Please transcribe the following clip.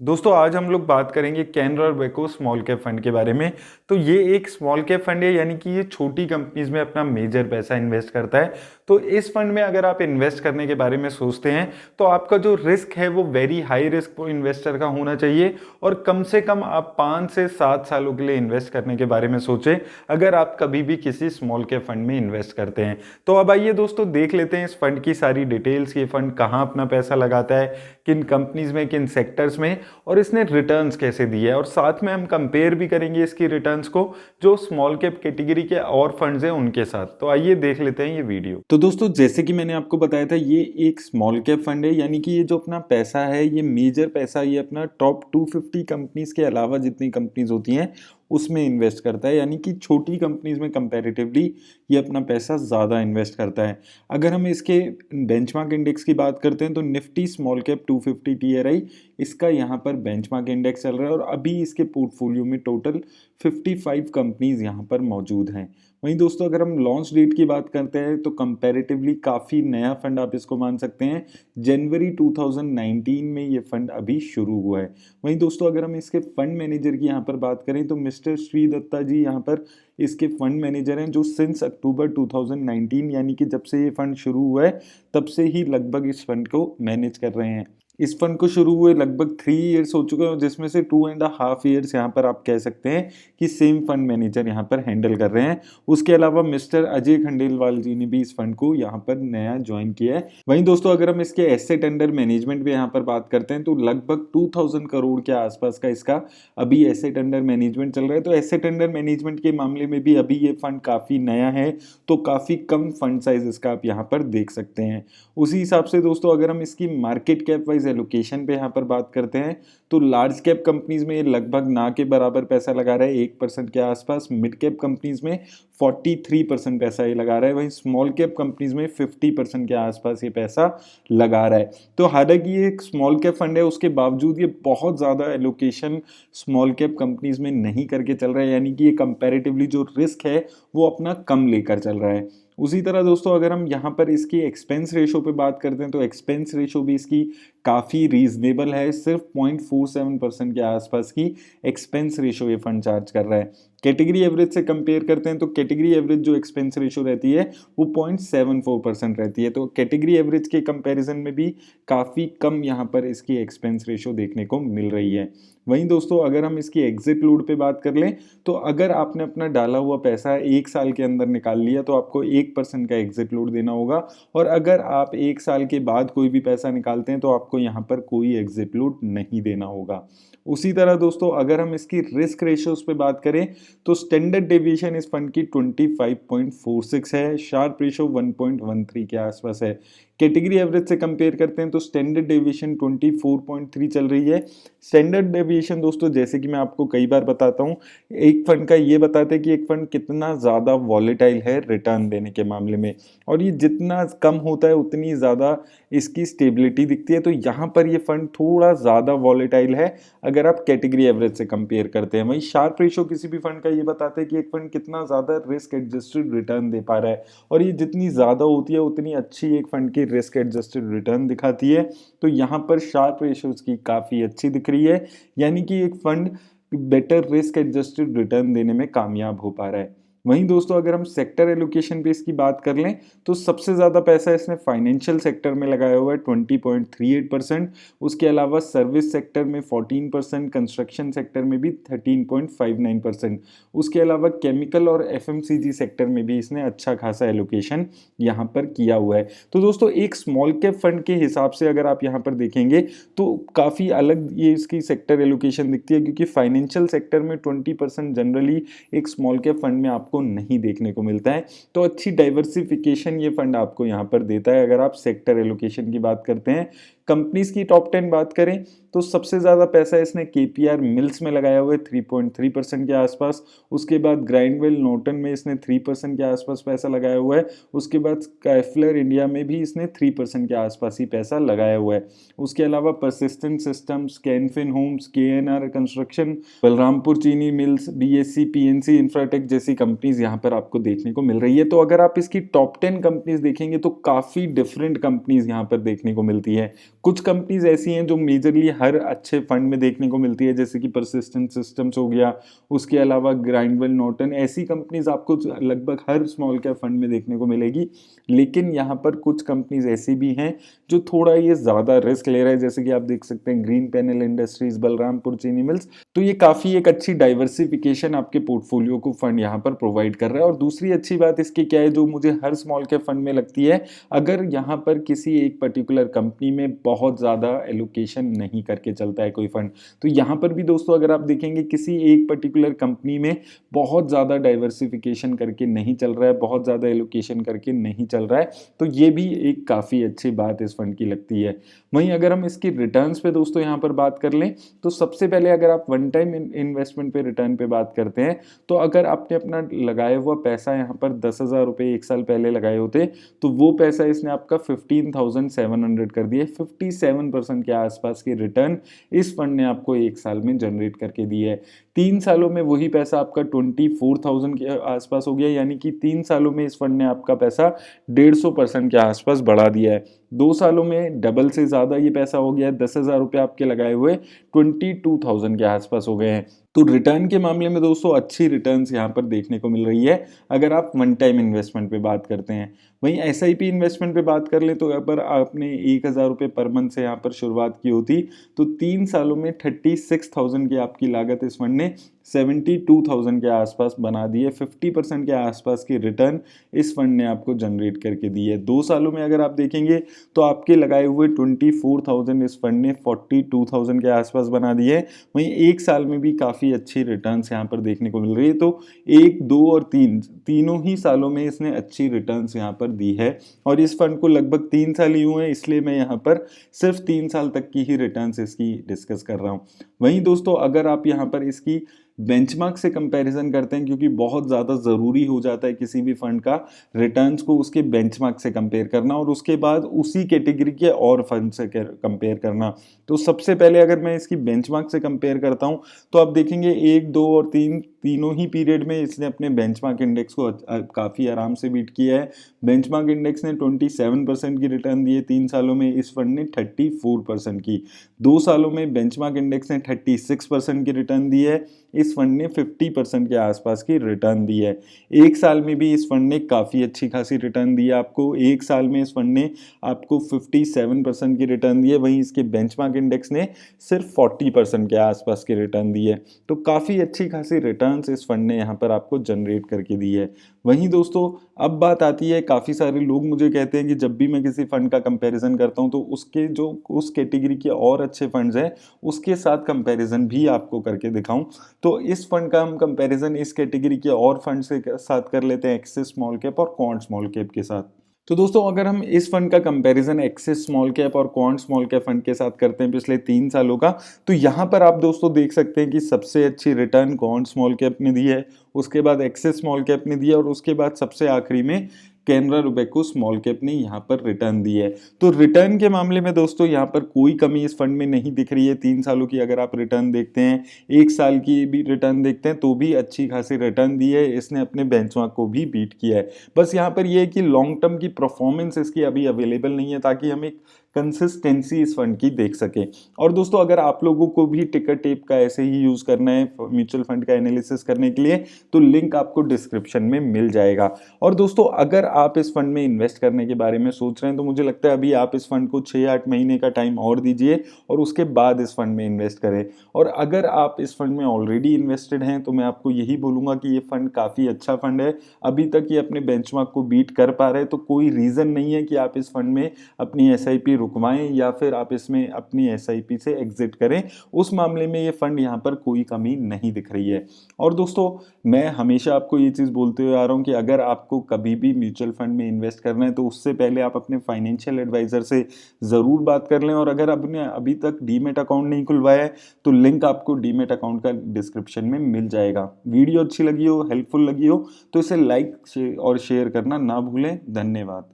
दोस्तों आज हम लोग बात करेंगे Canara Robeco small cap fund के बारे में। तो ये एक स्मॉल कैप फंड है, यानी कि ये छोटी कंपनीज में अपना मेजर पैसा इन्वेस्ट करता है। तो इस फंड में अगर आप इन्वेस्ट करने के बारे में सोचते हैं तो आपका जो रिस्क है वो वेरी हाई रिस्क इन्वेस्टर का होना चाहिए और कम से कम आप 5 से 7 सालों के लिए इन्वेस्ट करने के बारे में सोचें अगर आप कभी भी किसी स्मॉल कैप फंड में इन्वेस्ट करते हैं। तो अब आइए दोस्तों देख लेते हैं इस फंड की सारी डिटेल्स। ये फंड कहाँ अपना पैसा लगाता है, किन कंपनीज में, किन सेक्टर्स में, और इसने रिटर्न्स कैसे दिए हैं, और साथ में हम कंपेयर भी करेंगे इसकी रिटर्न्स को जो स्मॉल कैप कैटेगरी के और फंड्स हैं उनके साथ। तो आइए देख लेते हैं ये वीडियो। तो दोस्तों जैसे कि मैंने आपको बताया था ये एक स्मॉल कैप फंड है, यानी कि ये जो अपना पैसा है ये मेजर पैसा ये अपना टॉप 250 कंपनीज के अलावा जितनी कंपनीज होती हैं उसमें इन्वेस्ट करता है, यानी कि छोटी कंपनीज में कंपैरेटिवली ये अपना पैसा ज़्यादा इन्वेस्ट करता है। अगर हम इसके बेंचमार्क इंडेक्स की बात करते हैं तो निफ्टी स्मॉल कैप 250 TRI इसका यहाँ पर बेंचमार्क इंडेक्स चल रहा है और अभी इसके पोर्टफोलियो में टोटल 55 कंपनीज यहाँ पर मौजूद हैं। वहीं दोस्तों अगर हम लॉन्च डेट की बात करते हैं तो कंपैरेटिवली काफ़ी नया फंड आप इसको मान सकते हैं। जनवरी 2019 में ये फंड अभी शुरू हुआ है। वहीं दोस्तों अगर हम इसके फंड मैनेजर की यहाँ पर बात करें तो मिस्टर श्री दत्ता जी यहाँ पर इसके फंड मैनेजर हैं जो सिंस अक्टूबर 2019 यानी कि जब से ये फंड शुरू हुआ है तब से ही लगभग इस फंड को मैनेज कर रहे हैं। इस फंड को शुरू हुए लगभग 3 इयर्स हो चुके हैं, जिसमें से 2.5 ईयर्स यहाँ पर आप कह सकते हैं कि सेम फंड मैनेजर यहाँ पर हैंडल कर रहे हैं। उसके अलावा मिस्टर अजय खंडेलवाल जी ने भी इस फंड को यहाँ पर नया ज्वाइन किया है। वहीं दोस्तों अगर हम इसके एसेट अंडर मैनेजमेंट भी यहाँ पर बात करते हैं तो लगभग 2000 करोड़ के आसपास का इसका अभी एसेट अंडर मैनेजमेंट चल रहा है। तो एसेट अंडर मैनेजमेंट के मामले में भी अभी ये फंड काफ़ी नया है, तो काफ़ी कम फंड साइज इसका आप यहाँ पर देख सकते हैं। उसी हिसाब से दोस्तों अगर हम इसकी मार्केट कैप वाइज एलोकेशन पे यहाँ पर बात करते हैं तो लार्ज कैप कंपनीज में ये लगभग ना के बराबर पैसा लगा रहा है, 1% के आसपास। मिड कैप कंपनीज में 43% पैसा ये लगा रहा है, वहीं स्मॉल कैप कंपनीज में 50% के आसपास ये पैसा लगा रहा है। तो हालांकि ये एक स्मॉल कैप फंड है उसके बावजूद ये बहुत ज़्यादा एलोकेशन स्मॉल कैप कंपनीज में नहीं करके चल रहा है, यानी कि ये कंपैरेटिवली जो रिस्क है वो अपना कम लेकर चल रहा है। उसी तरह दोस्तों अगर हम यहाँ पर इसकी एक्सपेंस रेशो पे बात करते हैं तो एक्सपेंस रेशो भी इसकी काफ़ी रीजनेबल है, सिर्फ 0.47% के आसपास की एक्सपेंस रेशो ये फंड चार्ज कर रहा है। कैटेगरी एवरेज से कंपेयर करते हैं तो कैटेगरी एवरेज जो एक्सपेंस रेशो रहती है वो 0.74% रहती है, तो कैटेगरी एवरेज के कंपैरिजन में भी काफ़ी कम यहाँ पर इसकी एक्सपेंस रेशो देखने को मिल रही है। वहीं दोस्तों अगर हम इसकी एग्जिट लोड पे बात कर लें तो अगर आपने अपना डाला हुआ पैसा 1 साल के अंदर निकाल लिया तो आपको 1% का एग्जिट लोड देना होगा, और अगर आप 1 साल के बाद कोई भी पैसा निकालते हैं तो आपको यहाँ पर कोई एग्जिट लोड नहीं देना होगा। उसी तरह दोस्तों अगर हम इसकी रिस्क रेशियोज पे बात करें तो स्टैंडर्ड डेविएशन इस फंड की 25.46 है, शार्प रेशो 1.13 के आसपास है। कैटेगरी एवरेज से कंपेयर करते हैं तो स्टैंडर्ड डेविएशन 24.3 चल रही है। स्टैंडर्ड डेविएशन दोस्तों जैसे कि मैं आपको कई बार बताता हूँ, एक फंड का ये बताते हैं कि एक फंड कितना ज़्यादा वॉलेटाइल है रिटर्न देने के मामले में, और ये जितना कम होता है उतनी ज़्यादा इसकी स्टेबिलिटी दिखती है। तो यहाँ पर ये फंड थोड़ा ज़्यादा वॉलेटाइल है अगर आप कैटेगरी एवरेज से कंपेयर करते हैं। वहीं शार्प रेशो किसी भी फंड का ये बताते हैं कि एक फंड कितना ज़्यादा रिस्क एडजस्टेड रिटर्न दे पा रहा है, और ये जितनी ज़्यादा होती है उतनी अच्छी एक फंड की रिस्क एडजस्टेड रिटर्न दिखाती है। तो यहाँ पर शार्प रेशोज की काफ़ी अच्छी दिख रही है, यानी कि एक fund better risk adjusted return देने में कामयाब हो पा रहा है। वहीं दोस्तों अगर हम सेक्टर एलोकेशन पे इसकी बात कर लें तो सबसे ज़्यादा पैसा इसने फाइनेंशियल सेक्टर में लगाया हुआ है 20.38%, उसके अलावा सर्विस सेक्टर में 14%, कंस्ट्रक्शन सेक्टर में भी 13.59%, उसके अलावा केमिकल और एफएमसीजी सेक्टर में भी इसने अच्छा खासा एलोकेशन यहाँ पर किया हुआ है। तो दोस्तों एक स्मॉल कैप फंड के हिसाब से अगर आप यहाँ पर देखेंगे तो काफ़ी अलग ये इसकी सेक्टर एलोकेशन दिखती है, क्योंकि फाइनेंशियल सेक्टर में 20% जनरली एक स्मॉल कैप फंड में आपको नहीं देखने को मिलता है। तो अच्छी डाइवर्सिफिकेशन ये फंड आपको यहाँ पर देता है अगर आप सेक्टर एलोकेशन की बात करते हैं। कंपनीज की टॉप 10 बात करें तो सबसे ज़्यादा पैसा इसने केपीआर मिल्स में लगाया हुआ है 3.3% के आसपास, उसके बाद ग्राइंडवेल नॉर्टन में इसने 3% के आसपास पैसा लगाया हुआ है, उसके बाद स्काइफ्लर इंडिया में भी इसने 3% के आसपास ही पैसा लगाया हुआ है। उसके अलावा Persistent Systems, Canfin Homes, KNR Construction, Balrampur Chini Mills, BSC, PNC Infratech जैसी कंपनीज यहाँ पर आपको देखने को मिल रही है। तो अगर आप इसकी टॉप 10 कंपनीज देखेंगे तो काफ़ी डिफरेंट कंपनीज यहाँ पर देखने को मिलती है। कुछ कंपनीज ऐसी हैं जो मेजरली हर अच्छे फंड में देखने को मिलती है, जैसे कि परसिस्टेंट सिस्टम्स हो गया, उसके अलावा ग्राइंडवेल नॉर्टन, ऐसी कंपनीज आपको लगभग हर स्मॉल कैप फंड में देखने को मिलेगी। लेकिन यहाँ पर कुछ कंपनीज ऐसी भी हैं जो थोड़ा ये ज़्यादा रिस्क ले रहे हैं, जैसे कि आप देख सकते हैं green panel industries, Balrampur Chini mills. तो ये काफ़ी एक अच्छी डाइवर्सिफिकेशन आपके पोर्टफोलियो को फंड यहाँ पर प्रोवाइड कर रहा है। और दूसरी अच्छी बात इसकी क्या है, जो मुझे हर स्मॉल कैप फंड में लगती है, अगर यहाँ पर किसी एक पर्टिकुलर कंपनी में बहुत ज़्यादा एलोकेशन नहीं करके चलता है कोई फंड, तो यहाँ पर भी दोस्तों अगर आप देखेंगे किसी एक पर्टिकुलर कंपनी में बहुत ज़्यादा डाइवर्सिफिकेशन करके नहीं चल रहा है, बहुत ज़्यादा एलोकेशन करके नहीं चल रहा है, तो ये भी एक काफ़ी अच्छी बात इस फंड की लगती है। वहीं अगर हम इसकी रिटर्न्स पे दोस्तों यहाँ पर बात कर लें, तो सबसे पहले अगर आप वन टाइम इन्वेस्टमेंट पे रिटर्न पे बात करते हैं, तो अगर आपने अपना लगाया हुआ पैसा यहाँ पर 10,000 रुपये एक साल पहले लगाए होते, तो वो पैसा इसने आपका 15,700 कर दिया। 57% के आसपास की रिटर्न इस फंड ने आपको एक साल में जनरेट करके दी है। 3 सालों में वही पैसा आपका 24,000 के आसपास हो गया, यानी कि 3 सालों में इस फंड ने आपका पैसा 150% के आसपास बढ़ा दिया है। 2 सालों में डबल से ज़्यादा ये पैसा हो गया है। 10,000 रुपये आपके लगाए हुए 22,000 के आसपास हो गए हैं। तो रिटर्न के मामले में दोस्तों अच्छी रिटर्न्स यहाँ पर देखने को मिल रही है अगर आप वन टाइम इन्वेस्टमेंट पे बात करते हैं। वहीं एसआईपी इन्वेस्टमेंट पे बात कर लें, तो अगर आपने 1,000 रुपये पर मंथ से यहाँ पर शुरुआत की होती, तो 3 सालों में 36,000 की आपकी लागत इस फंड ने 72,000 के आसपास बना दी है। 50% के आसपास की रिटर्न इस फंड ने आपको जनरेट करके दी है। 2 सालों में अगर आप देखेंगे तो आपके लगाए हुए 24,000 इस फंड ने 42,000 के आसपास बना दिए है। वहीं एक साल में भी काफ़ी अच्छी रिटर्न्स यहाँ पर देखने को मिल रही है। तो 1, 2 और 3 तीनों ही सालों में इसने अच्छी रिटर्न्स यहाँ पर दी है। और इस फंड को लगभग 3 साल ही हुए हैं, इसलिए मैं यहाँ पर सिर्फ 3 साल तक की ही रिटर्न्स इसकी डिस्कस कर रहा हूँ। वहीं दोस्तों अगर आप यहाँ पर इसकी बेंचमार्क से कंपैरिजन करते हैं, क्योंकि बहुत ज़्यादा ज़रूरी हो जाता है किसी भी फंड का रिटर्न्स को उसके बेंचमार्क से कंपेयर करना और उसके बाद उसी कैटेगरी के और फंड से कंपेयर करना। तो सबसे पहले अगर मैं इसकी बेंचमार्क से कंपेयर करता हूं, तो आप देखेंगे 1, 2 और 3 तीनों ही पीरियड में इसने अपने बेंचमार्क इंडेक्स को काफ़ी आराम से बीट किया है। बेंचमार्क इंडेक्स ने 27% की रिटर्न दी है 3 सालों में, इस फंड ने 34% की। 2 सालों में बेंचमार्क इंडेक्स ने 36% की रिटर्न दी है, इस फंड ने 50% के आसपास की रिटर्न दी है। एक साल में भी इस फंड ने काफ़ी अच्छी खासी रिटर्न दी है आपको। एक साल में इस फंड ने आपको 57% की रिटर्न दी है, वहीं इसके बेंचमार्क इंडेक्स ने सिर्फ 40% के आसपास की रिटर्न दी है। तो काफ़ी अच्छी खासी रिटर्न्स इस फंड ने यहाँ पर आपको जनरेट करके दी है। वहीं दोस्तों अब बात आती है, काफ़ी सारे लोग मुझे कहते हैं कि जब भी मैं किसी फंड का कंपैरिजन करता हूँ तो उसके जो उस कैटेगरी के और अच्छे फंड्स हैं उसके साथ कंपैरिजन भी आपको करके दिखाऊं। तो इस फंड का हम कंपैरिजन इस कैटेगरी के और फंड से साथ कर लेते हैं, एक्सिस स्मॉल कैप और क्वांट स्मॉल कैप के साथ। तो दोस्तों अगर हम इस फंड का कंपैरिजन एक्सिस स्मॉल कैप और क्वांट स्मॉल कैप फंड के साथ करते हैं पिछले 3 सालों का, तो यहाँ पर आप दोस्तों देख सकते हैं कि सबसे अच्छी रिटर्न क्वांट स्मॉल कैप ने दी है, उसके बाद एक्सिस स्मॉल कैप ने दी है और उसके बाद सबसे आखिरी में कैनरा रुबेको स्मॉल कैप ने यहाँ पर रिटर्न दी है। तो रिटर्न के मामले में दोस्तों यहाँ पर कोई कमी इस फंड में नहीं दिख रही है। 3 सालों की अगर आप रिटर्न देखते हैं, 1 साल की भी रिटर्न देखते हैं, तो भी अच्छी खासी रिटर्न दी है, इसने अपने बेंचमार्क को भी बीट किया है। बस यहाँ पर यह है कि लॉन्ग टर्म की परफॉर्मेंस इसकी अभी अवेलेबल नहीं है, ताकि हम एक कंसिस्टेंसी इस फंड की देख सके। और दोस्तों अगर आप लोगों को भी टिकर टेप का ऐसे ही यूज करना है म्यूचुअल फंड का एनालिसिस करने के लिए, तो लिंक आपको डिस्क्रिप्शन में मिल जाएगा। और दोस्तों अगर आप इस फंड में इन्वेस्ट करने के बारे में सोच रहे हैं, तो मुझे लगता है अभी आप इस फंड को 6-8 महीने का टाइम और दीजिए और उसके बाद इस फंड में इन्वेस्ट करें। और अगर आप इस फंड में ऑलरेडी इन्वेस्टेड हैं, तो मैं आपको यही बोलूंगा कि ये फंड काफ़ी अच्छा फंड है। अभी तक ये अपने बेंचमार्क को बीट कर पा रहे हैं, तो कोई रीज़न नहीं है कि आप इस फंड में अपनी एसआईपी रुकवाएं या फिर आप इसमें अपनी एसआईपी से एग्जिट करें। उस मामले में ये फंड यहाँ पर कोई कमी नहीं दिख रही है। और दोस्तों मैं हमेशा आपको ये चीज़ बोलते हुए आ रहा हूँ कि अगर आपको कभी भी म्यूचुअल फंड में इन्वेस्ट करना है, तो उससे पहले आप अपने फाइनेंशियल एडवाइजर से ज़रूर बात कर लें। और अगर आपने अभी तक डीमेट अकाउंट नहीं खुलवाया है, तो लिंक आपको डीमेट अकाउंट का डिस्क्रिप्शन में मिल जाएगा। वीडियो अच्छी लगी हो, हेल्पफुल लगी हो, तो इसे लाइक और शेयर करना ना भूलें। धन्यवाद।